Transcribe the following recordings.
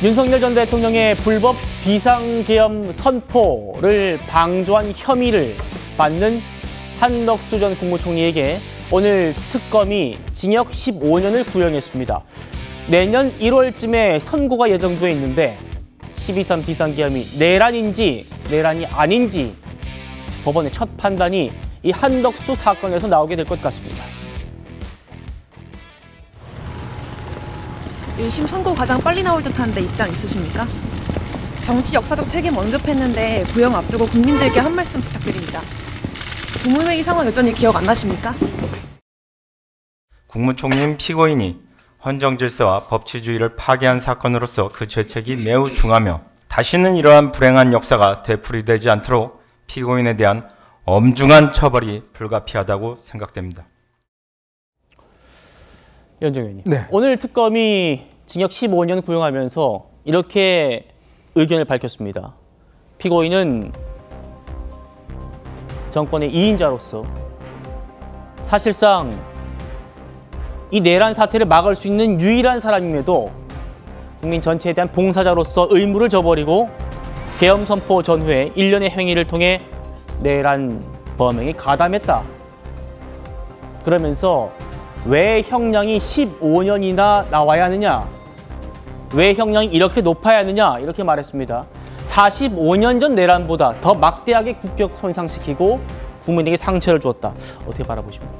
윤석열 전 대통령의 불법 비상계엄 선포를 방조한 혐의를 받는 한덕수 전 국무총리에게 오늘 특검이 징역 15년을 구형했습니다. 내년 1월쯤에 선고가 예정돼 있는데 12.3 비상계엄이 내란인지 내란이 아닌지 법원의 첫 판단이 이 한덕수 사건에서 나오게 될 것 같습니다. 1심 선고 가장 빨리 나올 듯한데 입장 있으십니까? 정치 역사적 책임 언급했는데 구형 앞두고 국민들께 한 말씀 부탁드립니다. 국무회의 상황 여전히 기억 안 나십니까? 국무총리는 피고인이 헌정질서와 법치주의를 파괴한 사건으로서 그 죄책이 매우 중하며 다시는 이러한 불행한 역사가 되풀이되지 않도록 피고인에 대한 엄중한 처벌이 불가피하다고 생각됩니다. 연정 의원님, 네. 오늘 특검이 징역 15년 구형하면서 이렇게 의견을 밝혔습니다. 피고인은 정권의 2인자로서 사실상 이 내란 사태를 막을 수 있는 유일한 사람임에도 국민 전체에 대한 봉사자로서 의무를 저버리고 계엄 선포 전후에 일련의 행위를 통해 내란 범행에 가담했다. 그러면서 왜 형량이 15년이나 나와야 하느냐? 왜 형량이 이렇게 높아야 하느냐? 이렇게 말했습니다. 45년 전 내란보다 더 막대하게 국격 손상시키고 국민에게 상처를 주었다. 어떻게 바라보십니까?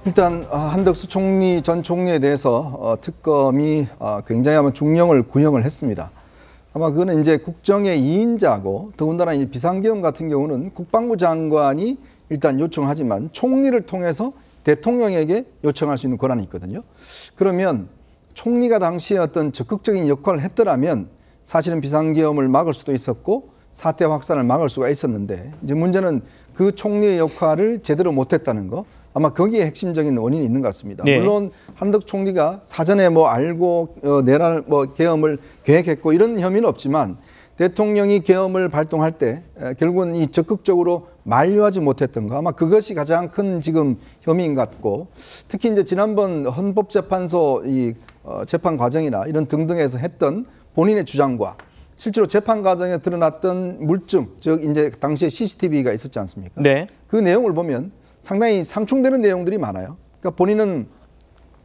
일단 한덕수 총리 전 총리에 대해서 특검이 굉장히 아마 중형을 구형을 했습니다. 아마 그거는 이제 국정의 2인자고 더군다나 이 비상계엄 같은 경우는 국방부 장관이 일단 요청하지만 총리를 통해서 대통령에게 요청할 수 있는 권한이 있거든요. 그러면 총리가 당시에 어떤 적극적인 역할을 했더라면 사실은 비상계엄을 막을 수도 있었고 사태 확산을 막을 수가 있었는데 이제 문제는 그 총리의 역할을 제대로 못했다는 거. 아마 거기에 핵심적인 원인이 있는 것 같습니다. 네. 물론 한덕 총리가 사전에 알고 내란 계엄을 계획했고 이런 혐의는 없지만 대통령이 계엄을 발동할 때 결국은 이 적극적으로 만류하지 못했던 거 아마 그것이 가장 큰 지금 혐의인 것 같고 특히 이제 지난번 헌법재판소 이 재판 과정이나 이런 등등에서 했던 본인의 주장과 실제로 재판 과정에 드러났던 물증 즉 이제 당시에 CCTV가 있었지 않습니까? 네. 그 내용을 보면 상당히 상충되는 내용들이 많아요. 그러니까 본인은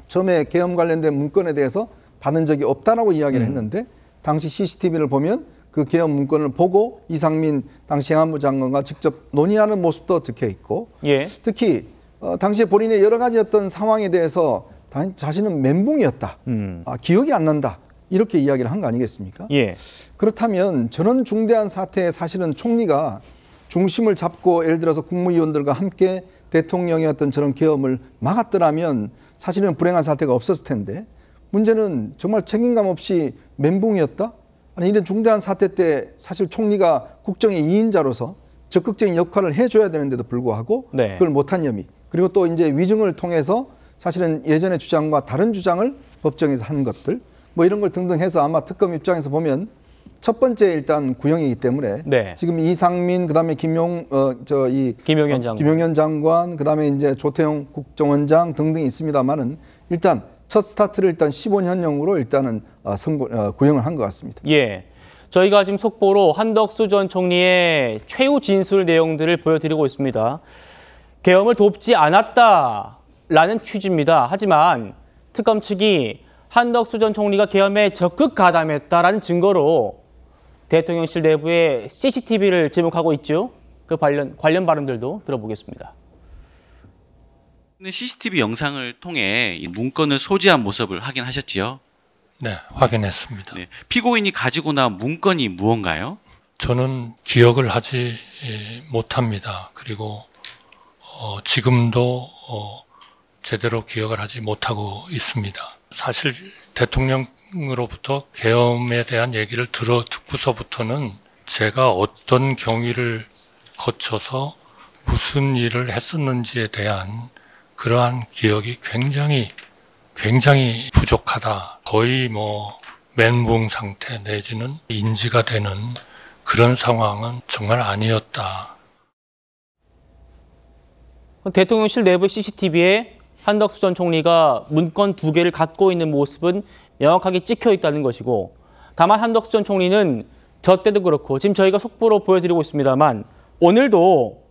처음에 계엄 관련된 문건에 대해서 받은 적이 없다라고 이야기를 했는데 당시 CCTV를 보면 그 계엄 문건을 보고 이상민 당시 행안부 장관과 직접 논의하는 모습도 적혀 있고 예. 특히 당시에 본인의 여러 가지 어떤 상황에 대해서 자신은 멘붕이었다. 기억이 안 난다. 이렇게 이야기를 한 거 아니겠습니까? 예. 그렇다면 저런 중대한 사태에 사실은 총리가 중심을 잡고 예를 들어서 국무위원들과 함께 대통령의 어떤 저런 계엄을 막았더라면 사실은 불행한 사태가 없었을 텐데 문제는 정말 책임감 없이 멘붕이었다? 아니 이런 중대한 사태 때 사실 총리가 국정의 2인자로서 적극적인 역할을 해줘야 되는데도 불구하고 네. 그걸 못한 혐의 그리고 또 이제 위증을 통해서 사실은 예전의 주장과 다른 주장을 법정에서 한 것들 이런 걸 등등 해서 아마 특검 입장에서 보면 첫 번째 일단 구형이기 때문에 네. 지금 이상민 그다음에 김용현 장관 그다음에 이제 조태용 국정원장 등등이 있습니다만은 일단 첫 스타트를 일단 15년형으로 일단은 구형을 한 것 같습니다. 예. 저희가 지금 속보로 한덕수 전 총리의 최후 진술 내용들을 보여드리고 있습니다. 계엄을 돕지 않았다라는 취지입니다. 하지만 특검 측이 한덕수 전 총리가 계엄에 적극 가담했다라는 증거로 대통령실 내부에 CCTV를 제목하고 있죠. 그 관련 발언들도 들어보겠습니다. CCTV 영상을 통해 이 문건을 소지한 모습을 확인하셨지요? 네, 확인했습니다. 네, 피고인이 가지고 나온 문건이 무언가요? 저는 기억을 하지 못합니다. 그리고 지금도 제대로 기억을 하지 못하고 있습니다. 사실 대통령으로부터 계엄에 대한 얘기를 듣고서부터는 제가 어떤 경위를 거쳐서 무슨 일을 했었는지에 대한 그러한 기억이 굉장히 부족하다. 거의 멘붕 상태 내지는 인지가 되는 그런 상황은 정말 아니었다. 대통령실 내부 CCTV에 한덕수 전 총리가 문건 2개를 갖고 있는 모습은 명확하게 찍혀 있다는 것이고 다만 한덕수 전 총리는 저 때도 그렇고 지금 저희가 속보로 보여드리고 있습니다만 오늘도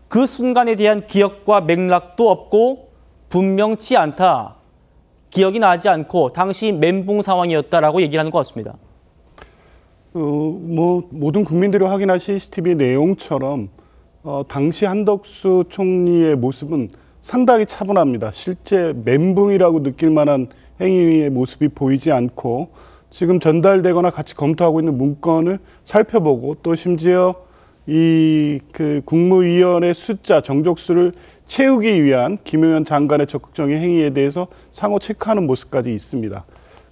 그 순간에 대한 기억과 맥락도 없고 분명치 않다. 기억이 나지 않고 당시 멘붕 상황이었다라고 얘기를 하는 것 같습니다. 모든 국민들이 확인한 CCTV 내용처럼 당시 한덕수 총리의 모습은 상당히 차분합니다. 실제 멘붕이라고 느낄 만한 행위의 모습이 보이지 않고 지금 전달되거나 같이 검토하고 있는 문건을 살펴보고 또 심지어 그 국무위원의 숫자, 정족수를 채우기 위한 김용현 장관의 적극적인 행위에 대해서 상호 체크하는 모습까지 있습니다.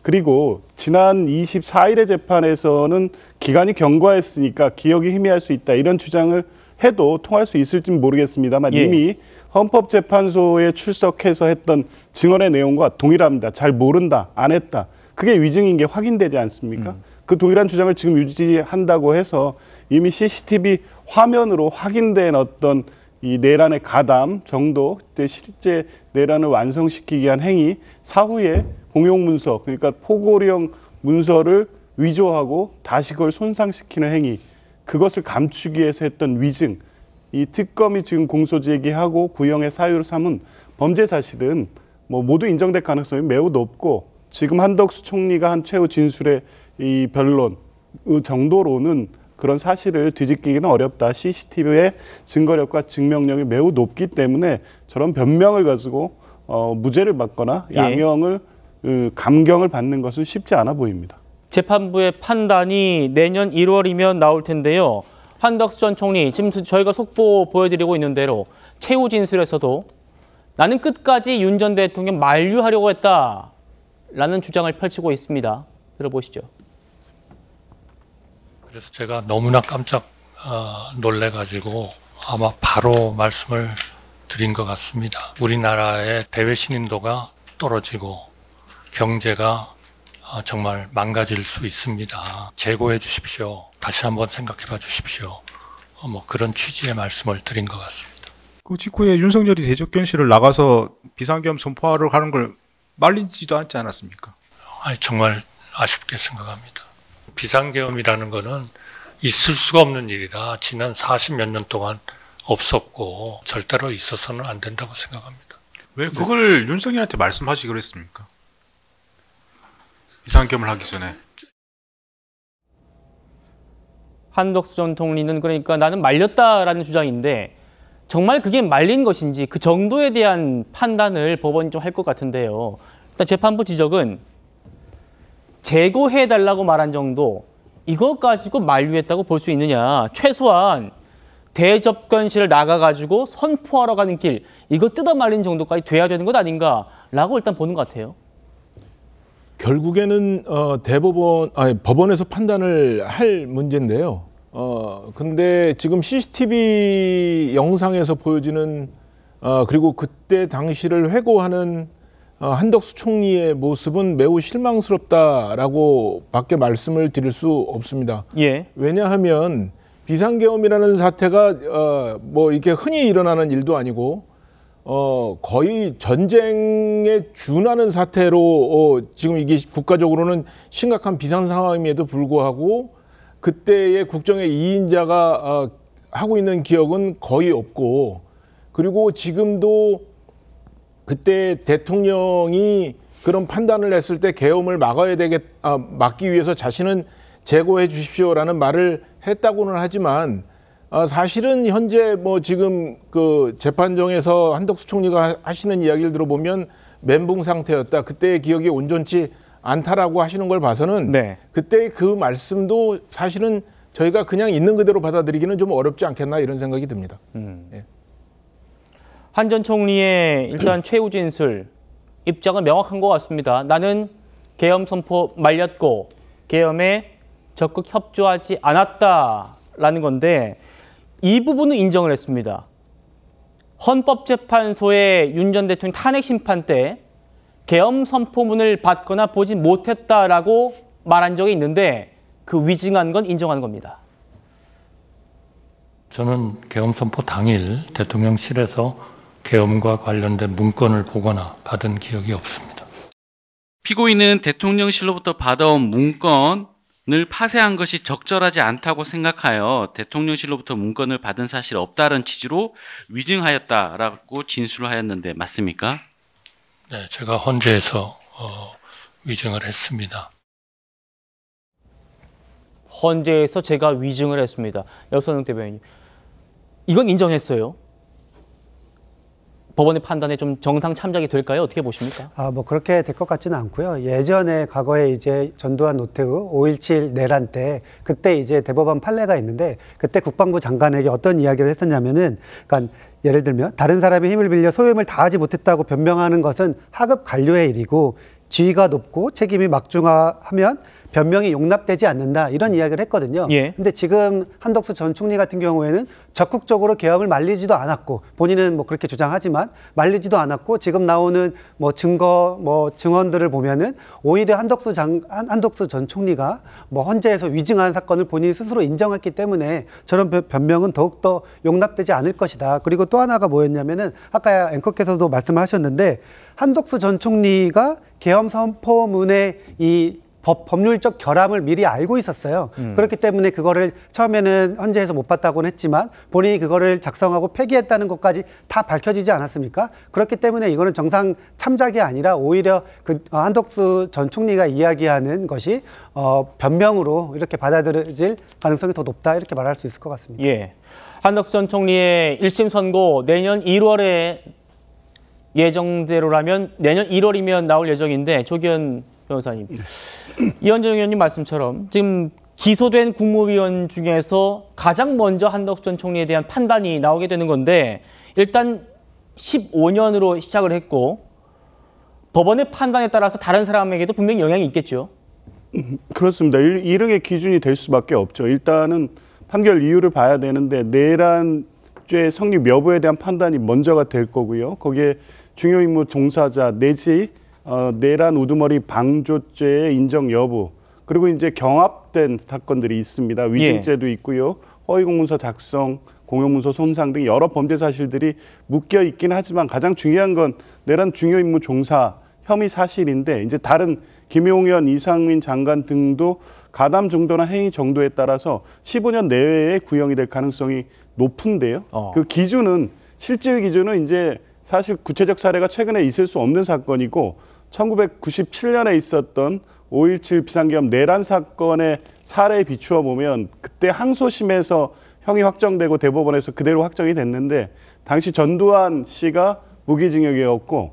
그리고 지난 24일의 재판에서는 기간이 경과했으니까 기억이 희미할 수 있다 이런 주장을 해도 통할 수 있을지는 모르겠습니다만 이미 헌법재판소에 출석해서 했던 증언의 내용과 동일합니다. 잘 모른다, 안 했다. 그게 위증인 게 확인되지 않습니까? 그 동일한 주장을 지금 유지한다고 해서 이미 CCTV 화면으로 확인된 어떤 이 내란의 가담 정도, 실제 내란을 완성시키기 위한 행위, 사후에 공용 문서, 그러니까 포고령 문서를 위조하고 다시 그걸 손상시키는 행위, 그것을 감추기 위해서 했던 위증, 이 특검이 지금 공소 제기하고 구형의 사유로 삼은 범죄 사실은 모두 인정될 가능성이 매우 높고 지금 한덕수 총리가 한 최후 진술의 이 변론 정도로는 그런 사실을 뒤집기는 어렵다. CCTV의 증거력과 증명력이 매우 높기 때문에 저런 변명을 가지고 무죄를 받거나 양형을 감경을 받는 것은 쉽지 않아 보입니다. 재판부의 판단이 내년 1월이면 나올 텐데요. 한덕수 전 총리, 지금 저희가 속보 보여드리고 있는 대로 최후 진술에서도 나는 끝까지 윤 전 대통령 만류하려고 했다라는 주장을 펼치고 있습니다. 들어보시죠. 그래서 제가 너무나 깜짝 놀래가지고 아마 바로 말씀을 드린 것 같습니다. 우리나라의 대외 신인도가 떨어지고 경제가 정말 망가질 수 있습니다. 재고해 주십시오. 다시 한번 생각해 봐 주십시오. 그런 취지의 말씀을 드린 것 같습니다. 그 직후에 윤석열이 대적견실을 나가서 비상계엄 선포하러 가는 걸 말리지도 않지 않았습니까? 정말 아쉽게 생각합니다. 비상계엄이라는 거는 있을 수가 없는 일이다. 지난 40몇 년 동안 없었고 절대로 있어서는 안 된다고 생각합니다. 왜 그걸 윤석열한테 말씀하시기로 했습니까? 비상계엄을 하기 전에. 한덕수 전 총리는 그러니까 나는 말렸다라는 주장인데 정말 그게 말린 것인지 그 정도에 대한 판단을 법원이 좀 할 것 같은데요. 일단 재판부 지적은 재고해달라고 말한 정도, 이것 가지고 만류했다고 볼 수 있느냐. 최소한 대접견실을 나가가지고 선포하러 가는 길, 이거 뜯어 말린 정도까지 돼야 되는 것 아닌가라고 일단 보는 것 같아요. 결국에는 법원에서 판단을 할 문제인데요. 근데 지금 CCTV 영상에서 보여지는 그리고 그때 당시를 회고하는 한덕수 총리의 모습은 매우 실망스럽다라고 밖에 말씀을 드릴 수 없습니다. 왜냐하면 비상계엄이라는 사태가 이렇게 흔히 일어나는 일도 아니고 거의 전쟁에 준하는 사태로 지금 이게 국가적으로는 심각한 비상 상황임에도 불구하고 그때의 국정의 2인자가 하고 있는 기억은 거의 없고, 그리고 지금도 그때 대통령이 그런 판단을 했을 때 계엄을 막기 위해서 자신은 재고해 주십시오라는 말을 했다고는 하지만 사실은 현재 지금 그 재판정에서 한덕수 총리가 하시는 이야기를 들어보면 멘붕 상태였다. 그때의 기억이 온전치 않다라고 하시는 걸 봐서는 그때 그 말씀도 사실은 저희가 그냥 있는 그대로 받아들이기는 좀 어렵지 않겠나 이런 생각이 듭니다. 한 전 총리의 일단 최후 진술 입장은 명확한 것 같습니다. 나는 계엄 선포 말렸고 계엄에 적극 협조하지 않았다라는 건데 이 부분은 인정을 했습니다. 헌법재판소의 윤 전 대통령 탄핵 심판 때 계엄 선포문을 받거나 보지 못했다라고 말한 적이 있는데 그 위증한 건 인정하는 겁니다. 저는 계엄 선포 당일 대통령실에서 계엄과 관련된 문건을 보거나 받은 기억이 없습니다. 피고인은 대통령실로부터 받아온 문건을 파쇄한 것이 적절하지 않다고 생각하여 대통령실로부터 문건을 받은 사실 없다는 취지로 위증하였다라고 진술을 하였는데 맞습니까? 네, 제가 헌재에서 위증을 했습니다. 헌재에서 제가 위증을 했습니다. 여선영 대변인, 이건 인정했어요. 법원의 판단에 좀 정상 참작이 될까요? 어떻게 보십니까? 뭐 그렇게 될 것 같지는 않고요. 예전에 과거에 이제 전두환 노태우 5.17 내란 때 그때 이제 대법원 판례가 있는데 그때 국방부 장관에게 어떤 이야기를 했었냐면은 그러니까 예를 들면 다른 사람의 힘을 빌려 소임을 다하지 못했다고 변명하는 것은 하급 관료의 일이고 지위가 높고 책임이 막중하면 변명이 용납되지 않는다 이런 이야기를 했거든요. 예. 근데 지금 한덕수 전 총리 같은 경우에는 적극적으로 개혁을 말리지도 않았고 본인은 뭐 그렇게 주장하지만 말리지도 않았고 지금 나오는 뭐 증거 뭐 증언들을 보면은 오히려 한덕수 전 총리가 뭐 헌재에서 위증한 사건을 본인이 스스로 인정했기 때문에 저런 변명은 더욱더 용납되지 않을 것이다. 그리고 또 하나가 뭐였냐면은 아까 앵커께서도 말씀하셨는데 한덕수 전 총리가 계엄 선포문의 이 법률적 결함을 미리 알고 있었어요. 그렇기 때문에 그거를 처음에는 헌재에서 못 봤다고는 했지만 본인이 그거를 작성하고 폐기했다는 것까지 다 밝혀지지 않았습니까? 그렇기 때문에 이거는 정상 참작이 아니라 오히려 그 한덕수 전 총리가 이야기하는 것이 변명으로 이렇게 받아들여질 가능성이 더 높다 이렇게 말할 수 있을 것 같습니다. 예, 한덕수 전 총리의 1심 선고 내년 1월에 예정대로라면 내년 1월이면 나올 예정인데 조기현 변호사님, 이현정 의원님 말씀처럼 지금 기소된 국무위원 중에서 가장 먼저 한덕수 전 총리에 대한 판단이 나오게 되는 건데 일단 15년으로 시작을 했고 법원의 판단에 따라서 다른 사람에게도 분명히 영향이 있겠죠. 그렇습니다. 일흥의 기준이 될 수밖에 없죠. 일단은 판결 이유를 봐야 되는데 내란죄 성립 여부에 대한 판단이 먼저가 될 거고요. 거기에 중요임무 종사자 내지 내란 우두머리 방조죄의 인정 여부, 그리고 이제 경합된 사건들이 있습니다. 위증죄도 있고요. 허위공문서 작성, 공용문서 손상 등 여러 범죄 사실들이 묶여 있긴 하지만 가장 중요한 건 내란 중요임무 종사 혐의 사실인데 이제 다른 김용현, 이상민 장관 등도 가담 정도나 행위 정도에 따라서 15년 내외에 구형이 될 가능성이 높은데요. 그 기준은 실질 기준은 이제 사실 구체적 사례가 최근에 있을 수 없는 사건이고 1997년에 있었던 5.17 비상계엄 내란 사건의 사례에 비추어 보면 그때 항소심에서 형이 확정되고 대법원에서 그대로 확정이 됐는데 당시 전두환 씨가 무기징역이었고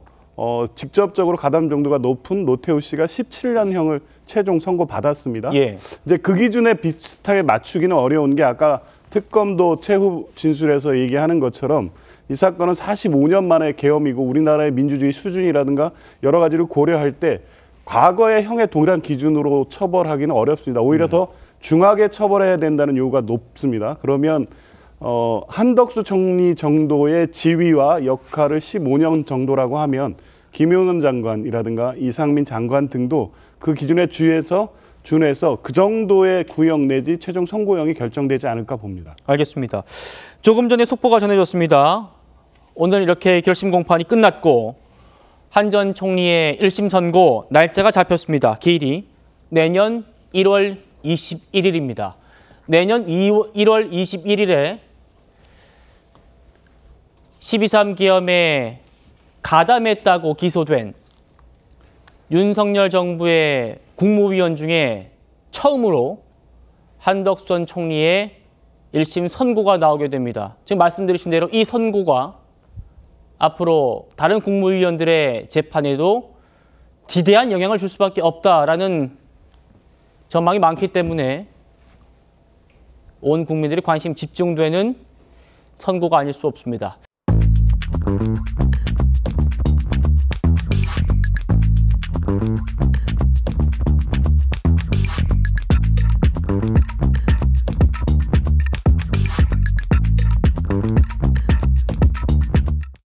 직접적으로 가담 정도가 높은 노태우 씨가 17년형을 최종 선고받았습니다. 예. 이제 그 기준에 비슷하게 맞추기는 어려운 게 아까 특검도 최후 진술에서 얘기하는 것처럼 이 사건은 45년 만에 계엄이고 우리나라의 민주주의 수준이라든가 여러 가지를 고려할 때 과거의 형의 동일한 기준으로 처벌하기는 어렵습니다. 오히려 더 중하게 처벌해야 된다는 요구가 높습니다. 그러면 한덕수 총리 정도의 지위와 역할을 15년 정도라고 하면 김용현 장관이라든가 이상민 장관 등도 그 기준에 준해서 그 정도의 구형 내지 최종 선고형이 결정되지 않을까 봅니다. 알겠습니다. 조금 전에 속보가 전해졌습니다. 오늘 이렇게 결심 공판이 끝났고 한 전 총리의 1심 선고 날짜가 잡혔습니다. 기일이 내년 1월 21일입니다. 내년 1월 21일에 12.3 계엄에 가담했다고 기소된 윤석열 정부의 국무위원 중에 처음으로 한덕수 전 총리의 1심 선고가 나오게 됩니다. 지금 말씀드리신 대로 이 선고가 앞으로 다른 국무위원들의 재판에도 지대한 영향을 줄 수밖에 없다라는 전망이 많기 때문에 온 국민들의 관심 집중되는 선고가 아닐 수 없습니다.